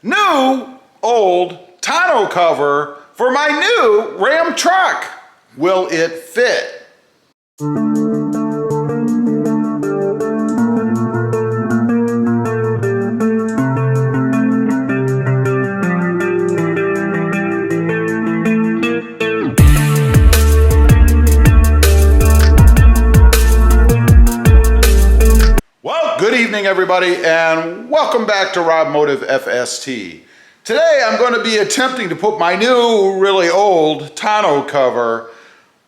New, old tonneau cover for my new Ram truck. Will it fit? Good evening, everybody, and welcome back to Robmotive FST. Today I'm going to be attempting to put my new, really old tonneau cover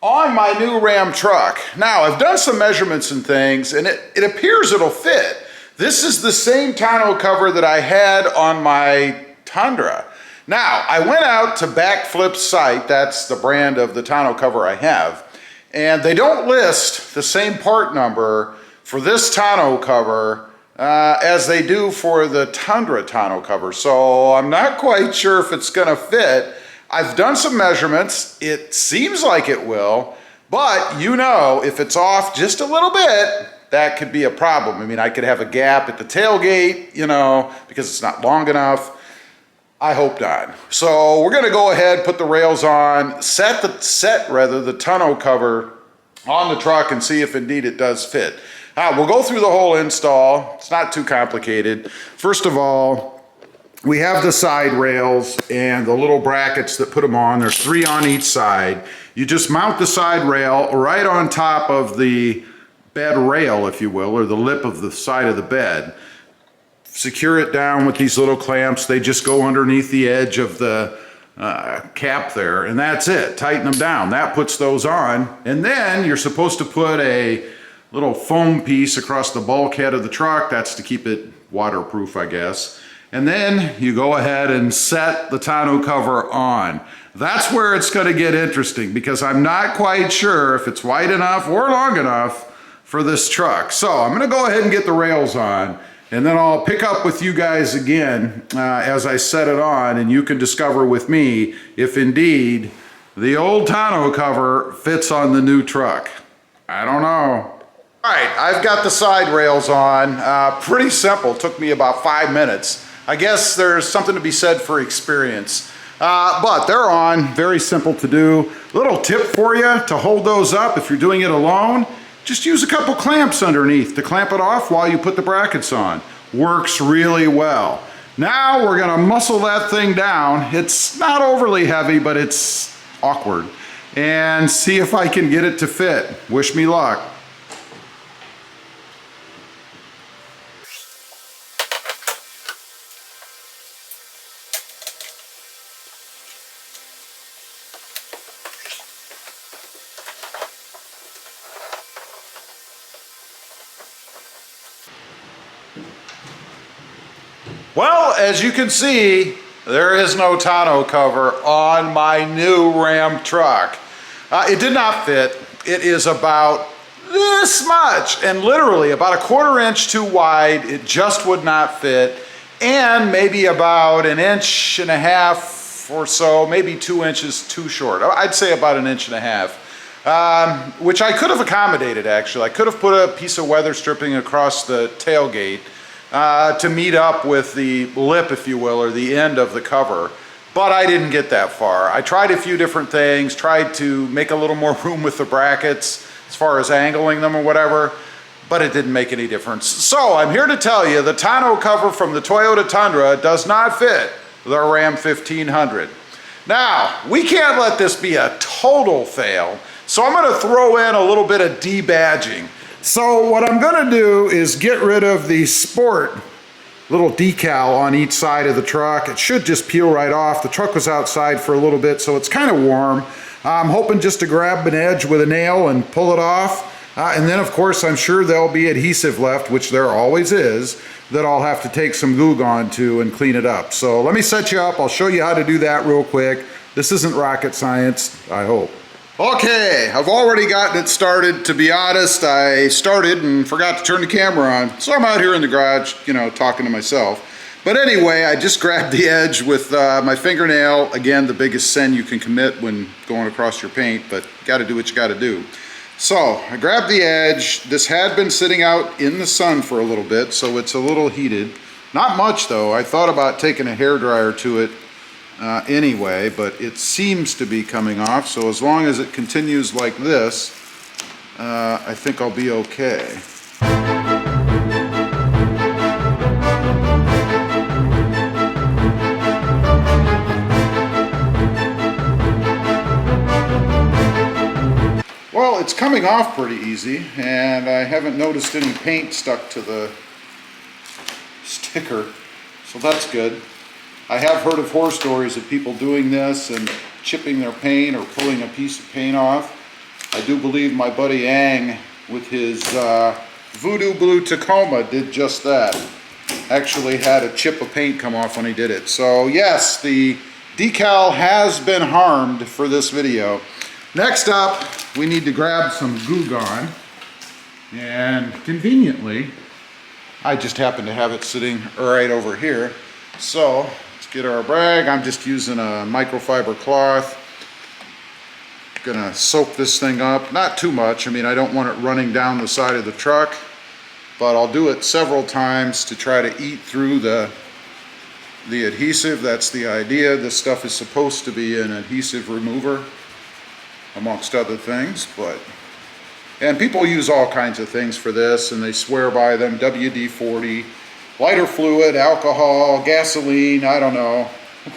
on my new Ram truck. Now, I've done some measurements and things, and it appears it'll fit. This is the same tonneau cover that I had on my Tundra. Now, I went out to BAKFlip's site, that's the brand of the tonneau cover I have, and they don't list the same part number for this tonneau cover as they do for the Tundra tonneau cover. So I'm not quite sure if it's gonna fit. I've done some measurements. It seems like it will, but you know, if it's off just a little bit, that could be a problem. I mean, I could have a gap at the tailgate, you know, because it's not long enough. I hope not. So we're gonna go ahead, put the rails on, set the tonneau cover on the truck and see if indeed it does fit. We'll go through the whole install. It's not too complicated. First of all, we have the side rails and the little brackets that put them on. There's 3 on each side. You just mount the side rail right on top of the bed rail, if you will, or the lip of the side of the bed. Secure it down with these little clamps. They just go underneath the edge of the cap there, and that's it. Tighten them down. That puts those on. And then you're supposed to put a little foam piece across the bulkhead of the truck. That's to keep it waterproof, I guess. And then you go ahead and set the tonneau cover on. That's where it's going to get interesting, because I'm not quite sure if it's wide enough or long enough for this truck. So I'm going to go ahead and get the rails on, and then I'll pick up with you guys again as I set it on, and you can discover with me if indeed the old tonneau cover fits on the new truck. I don't know. All right, I've got the side rails on. Pretty simple, took me about 5 minutes. I guess there's something to be said for experience. But they're on, very simple to do. Little tip for you to hold those up if you're doing it alone, just use a couple clamps underneath to clamp it off while you put the brackets on. Works really well. Now we're gonna muscle that thing down. It's not overly heavy, but it's awkward. And see if I can get it to fit. Wish me luck. Well, as you can see, there is no tonneau cover on my new Ram truck. It did not fit. It is about this much, and literally about 1/4 inch too wide. It just would not fit, and maybe about 1.5 inches or so, maybe 2 inches too short. I'd say about 1.5 inches, which I could have accommodated, actually. I could have put a piece of weather stripping across the tailgate to meet up with the lip, if you will, or the end of the cover. But I didn't get that far. I tried a few different things, tried to make a little more room with the brackets as far as angling them or whatever, but it didn't make any difference. So I'm here to tell you the tonneau cover from the Toyota Tundra does not fit the Ram 1500. Now, we can't let this be a total fail, so I'm gonna throw in a little bit of debadging. So what I'm gonna do is get rid of the sport little decal on each side of the truck. It should just peel right off. The truck was outside for a little bit, so it's kind of warm. I'm hoping just to grab an edge with a nail and pull it off. And then of course, I'm sure there'll be adhesive left, which there always is, that I'll have to take some Goo Gone to and clean it up. So let me set you up. I'll show you how to do that real quick. This isn't rocket science, I hope. Okay, I've already gotten it started. To be honest, I started and forgot to turn the camera on. So I'm out here in the garage, you know, talking to myself. But anyway, I just grabbed the edge with my fingernail. Again, the biggest sin you can commit when going across your paint, but you gotta do what you gotta do. So I grabbed the edge. This had been sitting out in the sun for a little bit, so it's a little heated. Not much though. I thought about taking a hairdryer to it anyway, but it seems to be coming off. So as long as it continues like this, I think I'll be okay. Well, it's coming off pretty easy, and I haven't noticed any paint stuck to the sticker, so that's good. I have heard of horror stories of people doing this and chipping their paint or pulling a piece of paint off. I do believe my buddy Ang with his Voodoo Blue Tacoma did just that. Actually had a chip of paint come off when he did it. So yes, the decal has been harmed for this video. Next up, we need to grab some Goo Gone, and conveniently, I just happen to have it sitting right over here. So let's get our rag. I'm just using a microfiber cloth. Gonna soak this thing up, not too much. I mean, I don't want it running down the side of the truck, but I'll do it several times to try to eat through the adhesive. That's the idea. This stuff is supposed to be an adhesive remover, amongst other things, and people use all kinds of things for this and they swear by them. WD-40, lighter fluid, alcohol, gasoline, I don't know,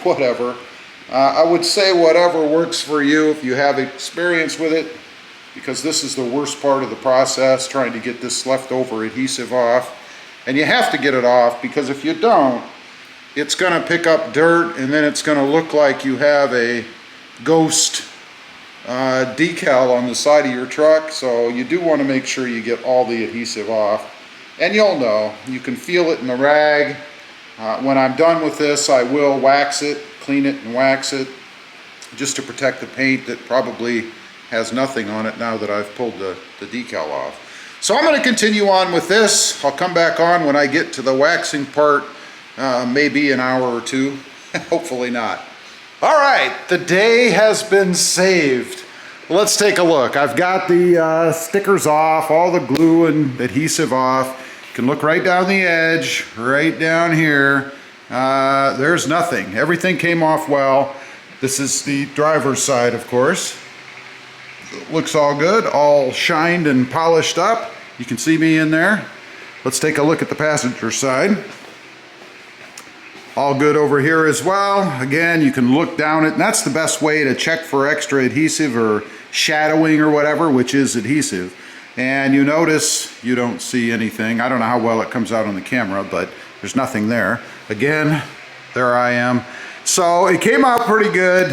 whatever. I would say whatever works for you if you have experience with it, because this is the worst part of the process, trying to get this leftover adhesive off. And you have to get it off, because if you don't, it's going to pick up dirt and then it's going to look like you have a ghost decal on the side of your truck. So you do want to make sure you get all the adhesive off, and you'll know, you can feel it in the rag. When I'm done with this, I will wax it, clean it and wax it, just to protect the paint that probably has nothing on it now that I've pulled the decal off. So I'm going to continue on with this. I'll come back on when I get to the waxing part, maybe an hour or two, hopefully not. All right, the day has been saved. Let's take a look. I've got the stickers off, all the glue and adhesive off. You can look right down the edge, right down here. There's nothing. Everything came off well. This is the driver's side, of course. It looks all good, all shined and polished up. You can see me in there. Let's take a look at the passenger side. All good over here as well. Again, you can look down it, and that's the best way to check for extra adhesive or shadowing or whatever, which is adhesive. And you notice you don't see anything. I don't know how well it comes out on the camera, but there's nothing there. Again, there I am. So it came out pretty good.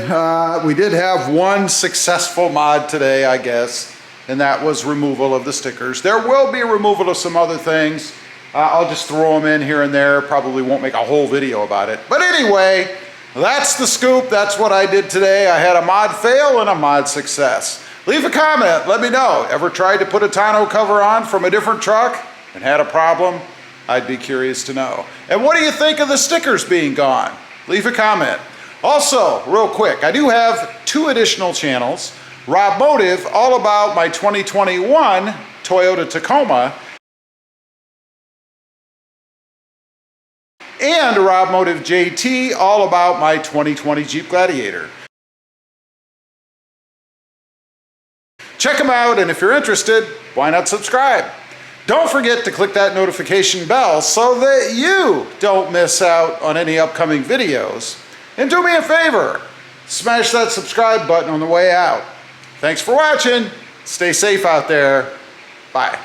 We did have one successful mod today, I guess, and that was removal of the stickers. There will be removal of some other things. I'll just throw them in here and there. Probably won't make a whole video about it. But anyway, that's the scoop. That's what I did today. I had a mod fail and a mod success. Leave a comment. Let me know. Ever tried to put a tonneau cover on from a different truck and had a problem? I'd be curious to know. And what do you think of the stickers being gone? Leave a comment. Also, real quick, I do have 2 additional channels. Rob Motive, all about my 2021 Toyota Tacoma, and Rob Motive JT, all about my 2020 Jeep Gladiator. Check them out, and if you're interested, why not subscribe? Don't forget to click that notification bell so that you don't miss out on any upcoming videos. And do me a favor, smash that subscribe button on the way out. Thanks for watching. Stay safe out there. Bye.